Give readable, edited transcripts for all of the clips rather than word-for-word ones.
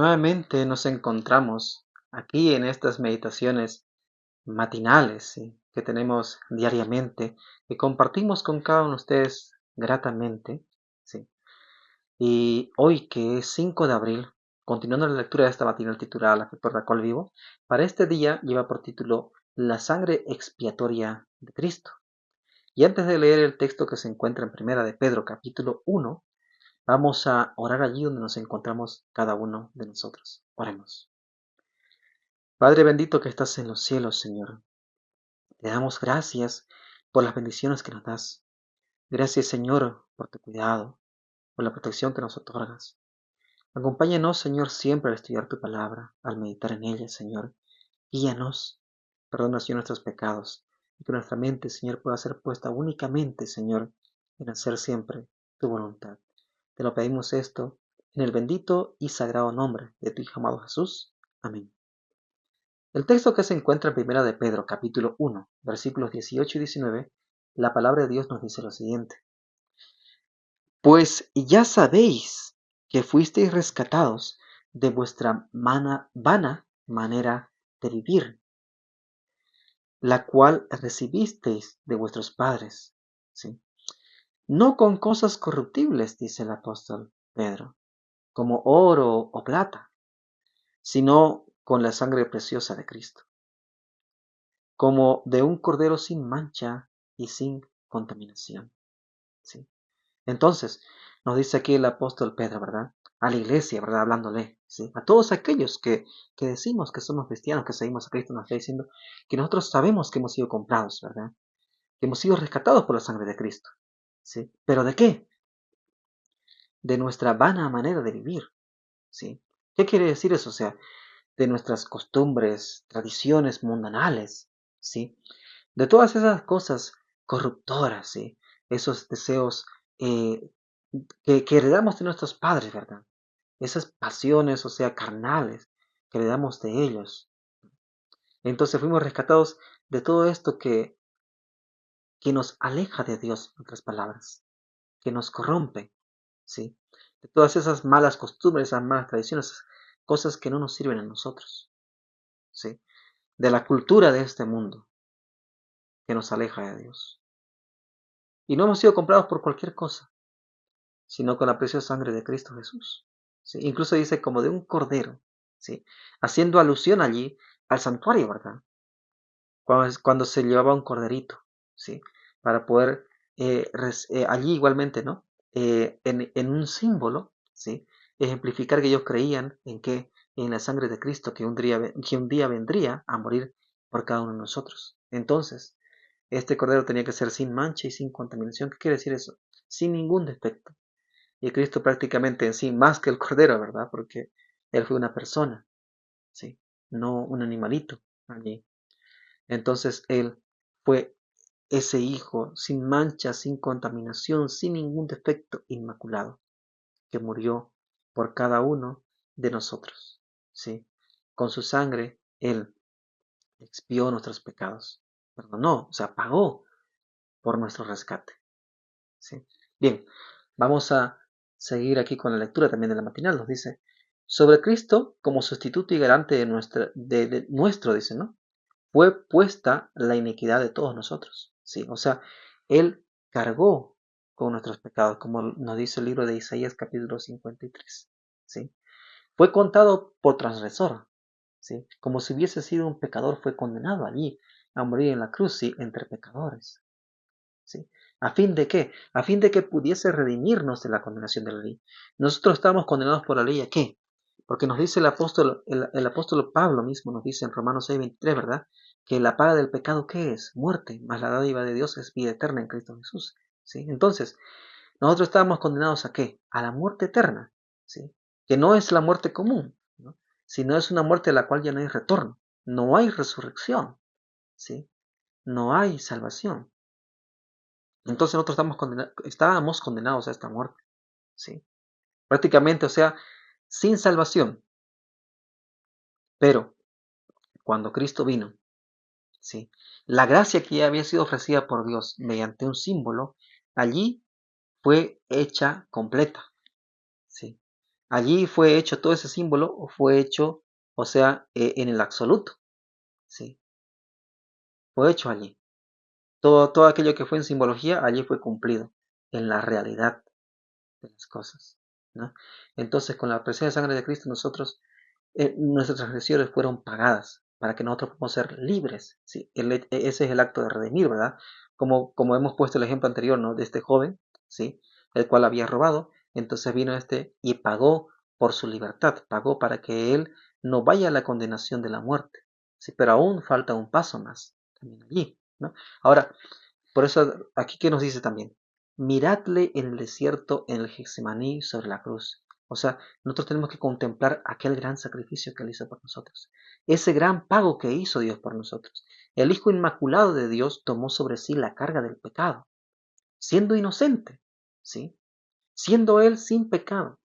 Nuevamente nos encontramos aquí en estas meditaciones matinales, ¿sí?, que tenemos diariamente, que compartimos con cada uno de ustedes gratamente, ¿sí? Y hoy, que es 5 de abril, continuando la lectura de esta matinal titulada por la cual vivo, para este día lleva por título La sangre expiatoria de Cristo. Y antes de leer el texto que se encuentra en Primera de Pedro, capítulo 1, vamos a orar allí donde nos encontramos cada uno de nosotros. Oremos. Padre bendito que estás en los cielos, Señor, te damos gracias por las bendiciones que nos das. Gracias, Señor, por tu cuidado, por la protección que nos otorgas. Acompáñanos, Señor, siempre al estudiar tu palabra, al meditar en ella, Señor. Guíanos, perdona, Señor, nuestros pecados, y que nuestra mente, Señor, pueda ser puesta únicamente, Señor, en hacer siempre tu voluntad. Te lo pedimos esto en el bendito y sagrado nombre de tu Hijo amado Jesús. Amén. El texto que se encuentra en Primera de Pedro, capítulo 1, versículos 18 y 19, la palabra de Dios nos dice lo siguiente: Pues ya sabéis que fuisteis rescatados de vuestra vana manera de vivir, la cual recibisteis de vuestros padres, ¿sí? No con cosas corruptibles, dice el apóstol Pedro, como oro o plata, sino con la sangre preciosa de Cristo, como de un cordero sin mancha y sin contaminación, ¿sí? Entonces, nos dice aquí el apóstol Pedro, ¿verdad? A la iglesia, ¿verdad? Hablándole, ¿sí? A todos aquellos que decimos que somos cristianos, que seguimos a Cristo, nos está diciendo que nosotros sabemos que hemos sido comprados, ¿verdad? Que hemos sido rescatados por la sangre de Cristo, ¿sí? ¿Pero de qué? De nuestra vana manera de vivir, ¿sí? ¿Qué quiere decir eso? O sea, de nuestras costumbres, tradiciones mundanales, ¿sí? De todas esas cosas corruptoras, ¿sí? Esos deseos que heredamos de nuestros padres, ¿verdad? Esas pasiones, o sea, carnales, que heredamos de ellos. Entonces fuimos rescatados de todo esto que nos aleja de Dios, en otras palabras, que nos corrompe, ¿sí? De todas esas malas costumbres, esas malas tradiciones, cosas que no nos sirven a nosotros, ¿sí? De la cultura de este mundo, que nos aleja de Dios. Y no hemos sido comprados por cualquier cosa, sino con la preciosa sangre de Cristo Jesús, ¿sí? Incluso dice como de un cordero, ¿sí? Haciendo alusión allí al santuario, ¿verdad? Cuando se llevaba un corderito, ¿sí? Para poder allí igualmente, ¿no? En un símbolo, ¿sí? Ejemplificar que ellos creían en la sangre de Cristo, que un día vendría a morir por cada uno de nosotros. Entonces, este cordero tenía que ser sin mancha y sin contaminación. ¿Qué quiere decir eso? Sin ningún defecto. Y Cristo prácticamente en sí, más que el cordero, ¿verdad? Porque Él fue una persona, ¿sí? No un animalito allí. Entonces Él fue ese Hijo sin mancha, sin contaminación, sin ningún defecto, inmaculado, que murió por cada uno de nosotros, ¿sí? Con su sangre Él expió nuestros pecados, perdonó, o sea, pagó por nuestro rescate, ¿sí? Bien, vamos a seguir aquí con la lectura también de la matinal. Nos dice: sobre Cristo como sustituto y garante de nuestro, dice, ¿no? Fue puesta la iniquidad de todos nosotros, ¿sí? O sea, Él cargó con nuestros pecados, como nos dice el libro de Isaías capítulo 53, ¿sí? Fue contado por transgresor, ¿sí? Como si hubiese sido un pecador, fue condenado allí a morir en la cruz, ¿sí? Entre pecadores, ¿sí? ¿A fin de qué? A fin de que pudiese redimirnos de la condenación de la ley. Nosotros estamos condenados por la ley, ¿a qué? Porque nos dice el apóstol Pablo mismo, nos dice en Romanos 6:23, ¿verdad? Que la paga del pecado, ¿qué es? Muerte, mas la dádiva de Dios es vida eterna en Cristo Jesús, ¿sí? Entonces, nosotros estamos condenados ¿a qué? A la muerte eterna, ¿sí? Que no es la muerte común, ¿no? Sino es una muerte a la cual ya no hay retorno, no hay resurrección, ¿sí? No hay salvación. Entonces nosotros estábamos condenados a esta muerte, ¿sí? Prácticamente, o sea, sin salvación. Pero cuando Cristo vino, ¿sí? La gracia que ya había sido ofrecida por Dios mediante un símbolo, allí fue hecha completa, ¿sí? Allí fue hecho todo ese símbolo, o fue hecho, o sea, en el absoluto, ¿sí? Fue hecho allí. Todo aquello que fue en simbología, allí fue cumplido, en la realidad de las cosas, ¿no? Entonces, con la presencia de sangre de Cristo, nuestras transgresiones fueron pagadas para que nosotros podamos ser libres, ¿sí? Ese es el acto de redimir, ¿verdad? Como hemos puesto el ejemplo anterior, ¿no? De este joven, ¿sí? El cual había robado, entonces vino este y pagó por su libertad, pagó para que él no vaya a la condenación de la muerte, ¿sí? Pero aún falta un paso más también allí, ¿no? Ahora, por eso aquí que nos dice también, miradle en el desierto, en el Getsemaní, sobre la cruz. O sea, nosotros tenemos que contemplar aquel gran sacrificio que él hizo por nosotros, ese gran pago que hizo Dios por nosotros. El Hijo Inmaculado de Dios tomó sobre sí la carga del pecado, siendo inocente, ¿sí? Siendo él sin pecado,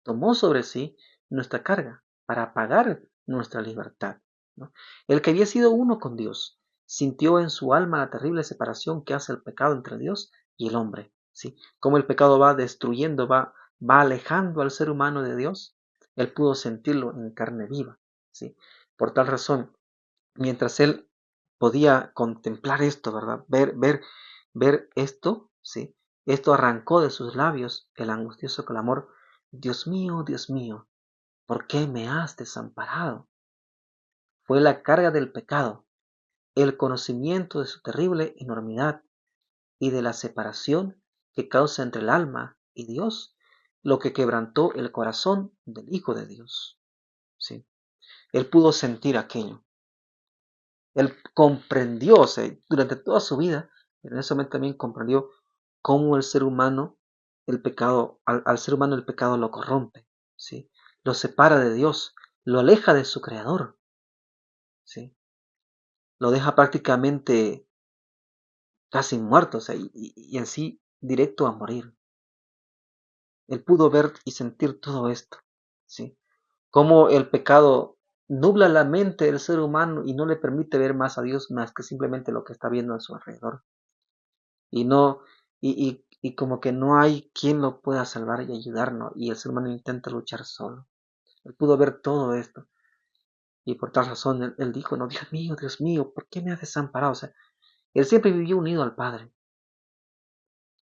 tomó sobre sí nuestra carga para pagar nuestra libertad, ¿no? El que había sido uno con Dios sintió en su alma la terrible separación que hace el pecado entre Dios y el hombre, ¿sí? Cómo el pecado va destruyendo, va alejando al ser humano de Dios. Él pudo sentirlo en carne viva, ¿sí? Por tal razón, mientras él podía contemplar esto, ¿verdad? Ver esto, ¿sí? Esto arrancó de sus labios el angustioso clamor: Dios mío, ¿por qué me has desamparado? Fue la carga del pecado, el conocimiento de su terrible enormidad y de la separación que causa entre el alma y Dios, lo que quebrantó el corazón del Hijo de Dios, ¿sí? Él pudo sentir aquello. Él comprendió, o sea, durante toda su vida, en ese momento también comprendió cómo el ser humano, el pecado, al ser humano el pecado lo corrompe, ¿sí? Lo separa de Dios, lo aleja de su Creador, ¿sí? Lo deja prácticamente casi muerto, o sea, y en sí directo a morir. Él pudo ver y sentir todo esto, ¿sí? Cómo el pecado nubla la mente del ser humano y no le permite ver más a Dios más que simplemente lo que está viendo a su alrededor. Y no, y como que no hay quien lo pueda salvar y ayudarnos, y el ser humano intenta luchar solo. Él pudo ver todo esto, y por tal razón él dijo, no, Dios mío, ¿por qué me has desamparado? O sea, él siempre vivió unido al Padre,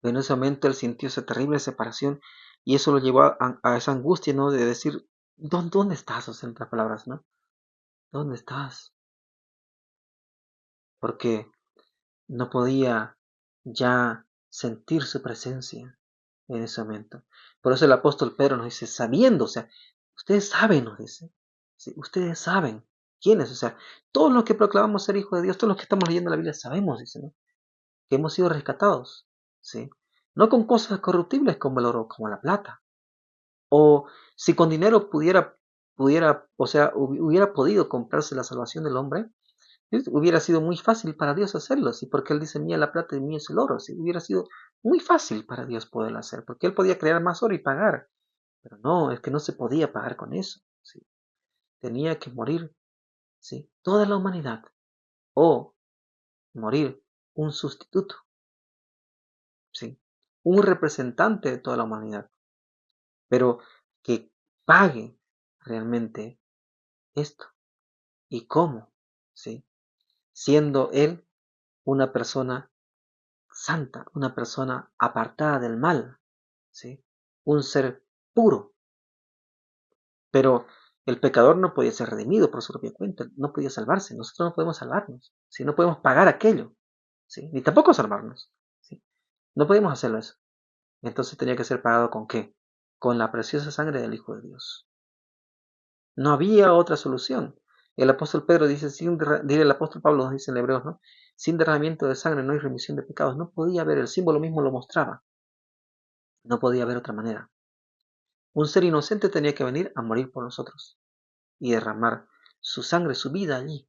pero en ese momento él sintió esa terrible separación, y eso lo llevó a esa angustia, ¿no? De decir, ¿dónde estás? O sea, en otras palabras, ¿no? ¿Dónde estás? Porque no podía ya sentir su presencia en ese momento. Por eso el apóstol Pedro nos dice, sabiendo, o sea, ustedes saben, nos dice, ¿sí? Ustedes saben quiénes, o sea, todos los que proclamamos ser hijos de Dios, todos los que estamos leyendo la Biblia, sabemos, dice, ¿no? Que hemos sido rescatados, ¿sí? No con cosas corruptibles como el oro, como la plata, o si con dinero o sea, hubiera podido comprarse la salvación del hombre, hubiera sido muy fácil para Dios hacerlo, ¿sí? Porque Él dice, mía la plata y mío es el oro, ¿sí? Hubiera sido muy fácil para Dios poderlo hacer, porque Él podía crear más oro y pagar, pero no, es que no se podía pagar con eso, ¿sí? Tenía que morir, ¿sí? Toda la humanidad, o morir un sustituto, ¿sí? Un representante de toda la humanidad, pero que pague realmente esto. ¿Y cómo? ¿Sí? Siendo Él una persona santa, una persona apartada del mal, ¿sí? Un ser puro. Pero el pecador no podía ser redimido por su propia cuenta, no podía salvarse. Nosotros no podemos salvarnos, ¿sí? No podemos pagar aquello, ¿sí? Ni tampoco salvarnos, ¿sí? No podemos hacerlo eso. Entonces tenía que ser pagado ¿con qué? Con la preciosa sangre del Hijo de Dios. No había otra solución. El apóstol Pedro dice, el apóstol Pablo nos dice en Hebreos, ¿no? Sin derramamiento de sangre no hay remisión de pecados. No podía haber, el símbolo mismo lo mostraba. No podía haber otra manera. Un ser inocente tenía que venir a morir por nosotros y derramar su sangre, su vida allí,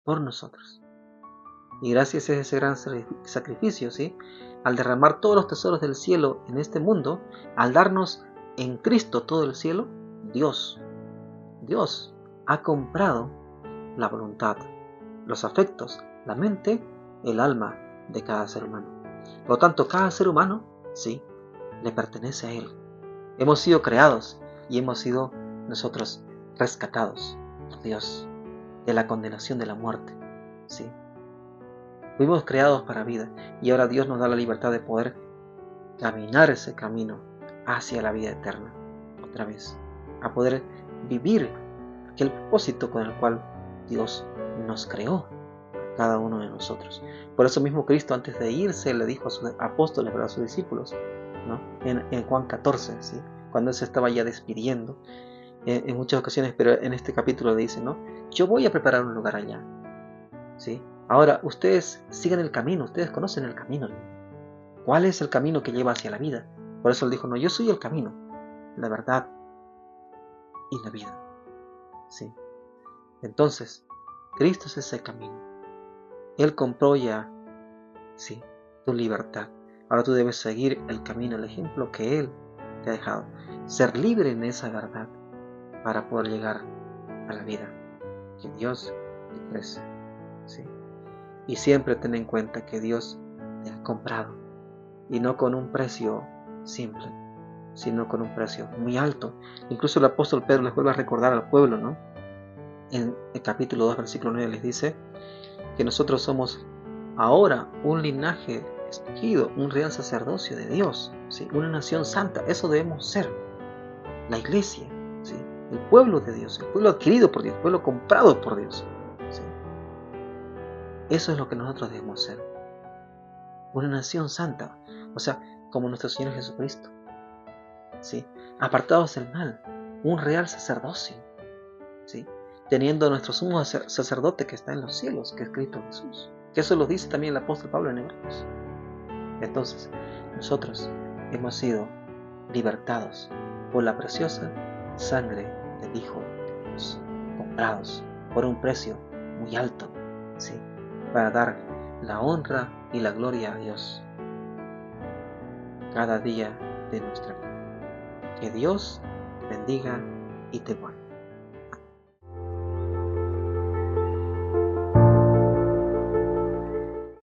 por nosotros. Y gracias a ese gran sacrificio, ¿sí? Al derramar todos los tesoros del cielo en este mundo, al darnos en Cristo todo el cielo, Dios ha comprado la voluntad, los afectos, la mente, el alma de cada ser humano. Por lo tanto, cada ser humano, sí, le pertenece a Él. Hemos sido creados y hemos sido nosotros rescatados por Dios de la condenación de la muerte. ¿Sí? Fuimos creados para vida y ahora Dios nos da la libertad de poder caminar ese camino hacia la vida eterna otra vez, a poder vivir aquel propósito con el cual Dios nos creó a cada uno de nosotros. Por eso mismo Cristo, antes de irse, le dijo a sus apóstoles, a sus discípulos, ¿no? En Juan 14, ¿sí? Cuando Él se estaba ya despidiendo, en muchas ocasiones, pero en este capítulo le dice, ¿no? Yo voy a preparar un lugar allá, ¿sí? Ahora, ustedes sigan el camino, ustedes conocen el camino. ¿Cuál es el camino que lleva hacia la vida? Por eso Él dijo, no, yo soy el camino, la verdad y la vida, ¿sí? Entonces, Cristo es ese camino. Él compró ya, sí, tu libertad. Ahora tú debes seguir el camino, el ejemplo que Él te ha dejado. Ser libre en esa verdad para poder llegar a la vida que Dios te ofrece, ¿sí? Y siempre ten en cuenta que Dios te ha comprado, y no con un precio simple, sino con un precio muy alto. Incluso el apóstol Pedro les vuelve a recordar al pueblo, ¿no? En el capítulo 2, versículo 9 les dice que nosotros somos ahora un linaje escogido, un real sacerdocio de Dios, ¿sí? Una nación santa. Eso debemos ser, la iglesia, ¿sí? El pueblo de Dios, el pueblo adquirido por Dios, el pueblo comprado por Dios, ¿sí? Eso es lo que nosotros debemos ser, una nación santa, o sea, como nuestro Señor Jesucristo, ¿sí? Apartados del mal, un real sacerdocio, ¿sí? Teniendo a nuestro sumo sacerdote que está en los cielos, que es Cristo Jesús, que eso lo dice también el apóstol Pablo en Hebreos. Entonces, nosotros hemos sido libertados por la preciosa sangre del Hijo de Dios, comprados por un precio muy alto, ¿sí? Para dar la honra y la gloria a Dios cada día de nuestra vida. Que Dios te bendiga y te guarde.